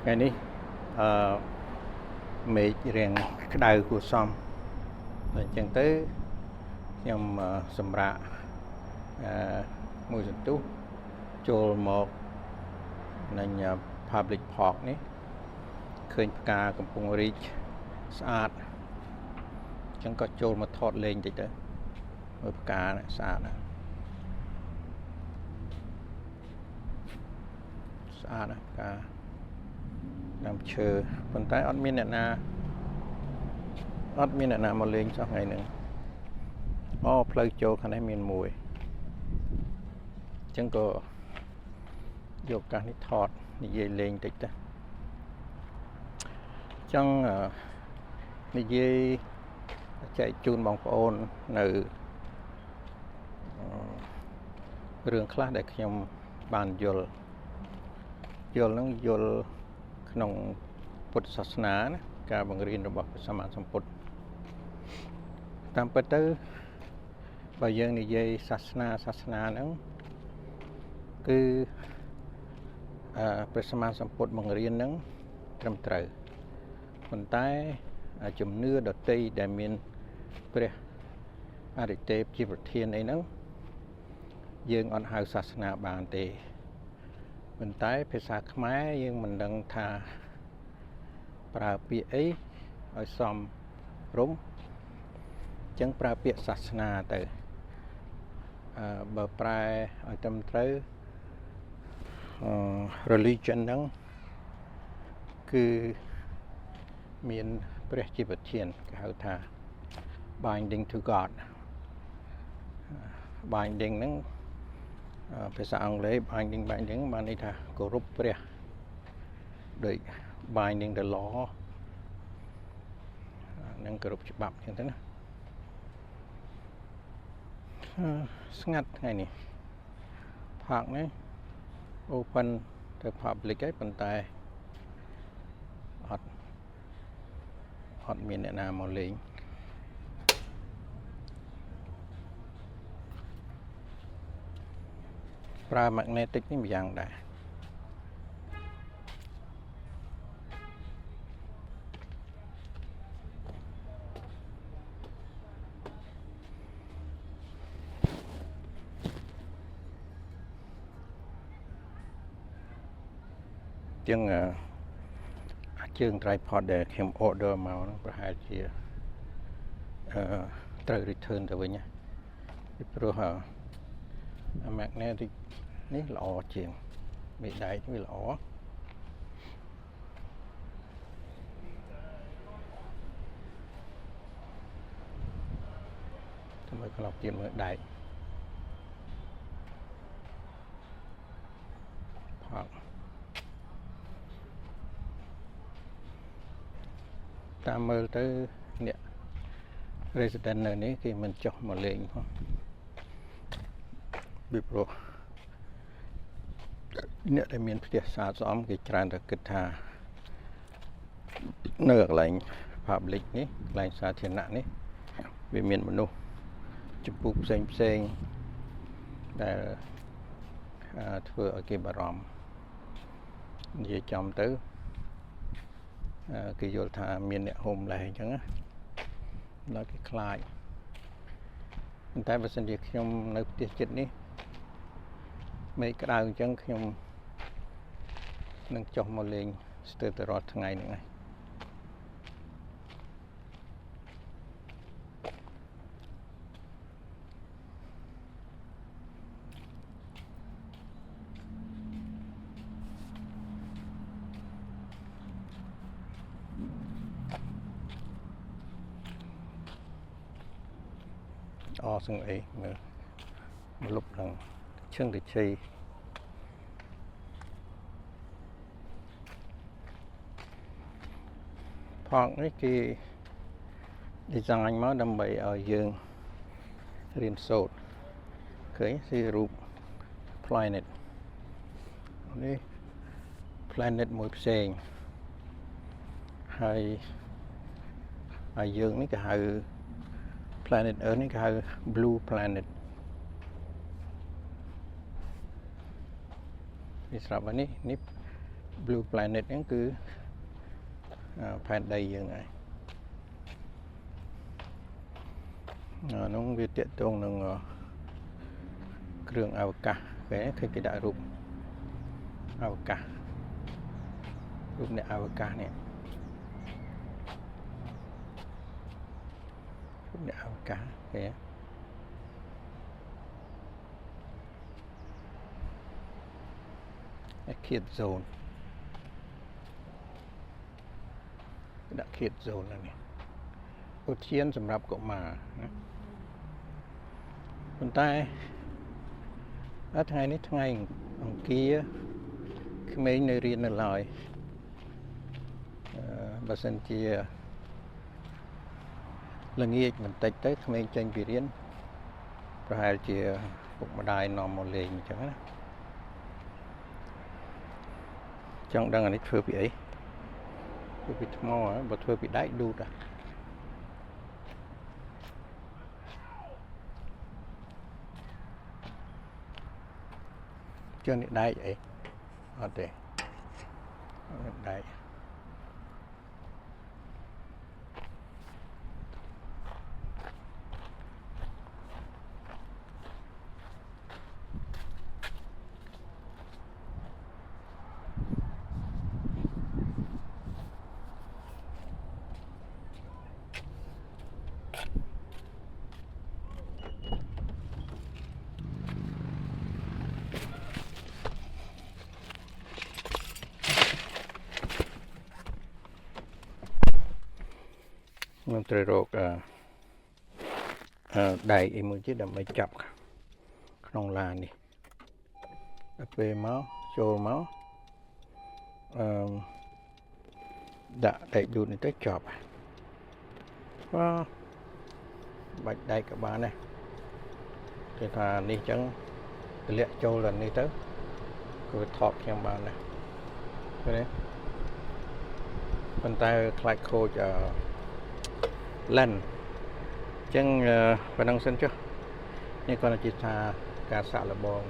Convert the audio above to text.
ថ្ងៃនេះមេឃរៀងក្តៅគួរសមតែអញ្ចឹងទៅខ្ញុំសម្រាប់មួយសន្ទុះចូលមកនឹង public park នេះឃើញផ្កាកំពុងរីកស្អាតអញ្ចឹងក៏ចូលមកថតលេងតិចទៅមើលផ្កាស្អាតណាស់ស្អាតណាស់ផ្កាដើមឈើប៉ុន្តែអត់មានអ្នកណាមកលេងសោះថ្ងៃហ្នឹងផ្លូវចូលខាងនេះមានមួយអញ្ចឹងក៏យកឱកាសនេះថតនិយាយលេងតិចទៅចង់និយាយចែកជូនបងប្អូននៅរឿងខ្លះដែលខ្ញុំបានយល់ហ្នឹងយល់ក្នុងពុទ្ធសាសនាណាការបង្រៀនរបស់ព្រះសម្មាសម្ពុទ្ធតាមពិតទៅបើយើងនិយាយសាសនាហ្នឹងគឺព្រះសម្មាសម្ពុទ្ធបង្រៀនហ្នឹងត្រឹមត្រូវប៉ុន្តែជំនឿដតីដែលមានព្រះអរិយទេពជាប្រធានអីហ្នឹងយើងអត់ហៅសាសនាបានទេប៉ុន្តែភាសាខ្មែរយើងមិនដឹងថាប្រើពាក្យអីឲ្យសមរម្យអញ្ចឹងប្រើពាក្យសាសនាទៅបើប្រែឲ្យត្រឹមត្រូវreligion ហ្នឹងគឺមានព្រះជាប្រធានគេហៅថា binding to God binding ហ្នឹងភាសាអង់គ្លេស binding បានន័យថាគោរពព្រះដូច binding the law នឹងគោរពច្បាប់អញ្ចឹងទៅណាស្ងាត់ថ្ងៃនេះ park នេះ open ទៅ public ហើយប៉ុន្តែអត់មានអ្នកណាមកលេងប្រើ magnetic នេះម្យ៉ាងដែរជាងជើង tripod ដែលខ្ញុំ order មកហ្នឹងប្រហែលជាត្រូវ return ទៅវិញណាពីព្រោះmagnetic នេះល្អជាងមេដែកវាល្អទៅមើលខ្លះទៀតមើលដែកផកតាមមើលទៅអ្នក resident នៅនេះគេមិនចុះមកលេងផងពីព្រោះអ្នកដែលមានផ្ទះសាស្អំគេច្រើនតែគិតថានៅកន្លែង public នេះកន្លែងសាធារណៈនេះវាមានមនុស្សចំពោះផ្សេងដែលធ្វើឲ្យគេបារម្ភនិយាយចំទៅគេយល់ថាមានអ្នក homeless អញ្ចឹងណាដល់គេខ្លាចប៉ុន្តែបើសិនជាខ្ញុំនៅផ្ទះចិត្តនេះមេឃក្តៅអញ្ចឹងខ្ញុំនឹងចុះមកលេងស្ទើរតែរាល់ថ្ងៃហ្នឹងហើយសឹងអីមើលមកលុបឡើងឈឹងទៅជ័យផងនេះគេ design មកដើម្បីឲ្យយើងរៀនសូត្រឃើញជារូប planet នេះ planet មួយផ្សេងហើយយើងនេះគេហៅ planet Earth នេះគេហៅ blue planet នេះស្រាប់ហើយនេះ blue planet ហ្នឹងគឺផែនដីយើងហើយនោះវាតាក់ទងនឹងគ្រឿងអវកាសគេដាក់រូបអវកាសរូបអ្នកអវកាសនេះរូបអ្នកអវកាសគេKid zone ដាក់ Kid zone នេះឧទ្យានសម្រាប់កុមារណាប៉ុន្តែថ្ងៃនេះថ្ងៃអង្គារក្មេងនៅរៀននៅឡើយបើសិនជាល្ងាចបន្តិចទៅក្មេងចេញពីរៀនប្រហែលជាពុកម្ដាយនាំមកលេងអញ្ចឹងណាចង់ដឹងអានេះធ្វើពីអីធ្វើពីថ្មបើធ្វើពីដែកឌូតចុះនេះដែកអីអត់ទេដែកខ្ញុំត្រូវរកដែកអីមួយទៀតដើម្បីចាប់ក្នុងឡាននេះដល់ពេលមកចូលមកដាក់ដែកឌូតនេះទៅចប់បាច់ដែកក៏បានដែរគេថានេះចឹងទម្លាក់ចូលដល់នេះទៅគឺថតខ្ញុំបានដែរឃើញទេប៉ុន្តែខ្លាចខូចlens អញ្ចឹងប៉ុណ្ណឹងសិនចុះនេះគាត់ជាថាការសាក់លបង